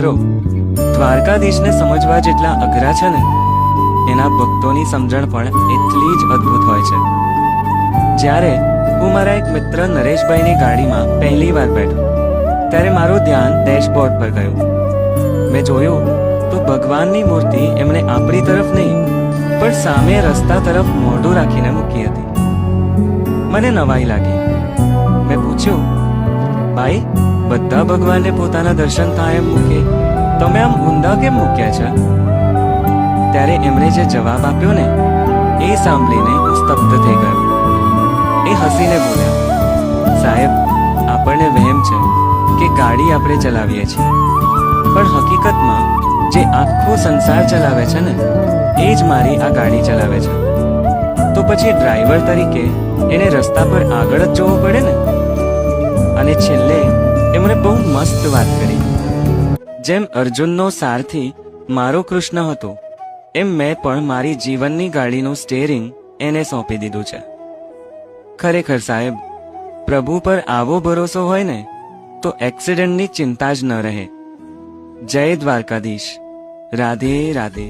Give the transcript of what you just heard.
મિત્રો, દ્વારકાધીશને સમજવા જેટલા અઘરા છે ને, એના ભક્તોની સમજણ પણ એટલી જ અદ્ભુત હોય છે. જ્યારે હું મારા એક મિત્ર નરેશભાઈની ગાડીમાં પહેલી વાર બેઠો, ત્યારે મારું ધ્યાન ડેશબોર્ડ પર ગયું. મેં જોયું તો ભગવાનની મૂર્તિ એમણે આપણી તરફ નહીં, પણ સામે રસ્તા તરફ મોઢું રાખીને મૂકી હતી. મને નવાઈ લાગી. મેં પૂછ્યું, ભાઈ, બધા ભગવાનને પોતાના દર્શન થાય એમ મૂકે, તમે આમ ઊંધા કેમ મૂક્યા છે? ત્યારે એમણે જે જવાબ આપ્યો ને, એ સાંભળીને હું સ્તબ્ધ થઈ ગયો. એ હસીને બોલ્યા, સાહેબ, આપણને વહેમ છે કે ગાડી આપણે ચલાવીએ છીએ, પણ હકીકતમાં જે આખો સંસાર ચલાવે છે ને, એ જ મારી આ ગાડી ચલાવે છે. તો પછી ડ્રાઈવર તરીકે એને રસ્તા પર આગળ જ જોવું પડે ને. અને છેલ્લે એમણે બહુ મસ્ત વાત કરી. જેમ અર્જુનનો સારથી મારો કૃષ્ણ હતો, એમ મેં પણ મારી જીવનની ગાડીનું સ્ટેરિંગ એને સોંપી દીધું છે. ખરેખર સાહેબ, પ્રભુ પર આવો ભરોસો હોય ને, તો એક્સિડન્ટની ચિંતા જ ન રહે. જય દ્વારકાધીશ. રાધે રાધે.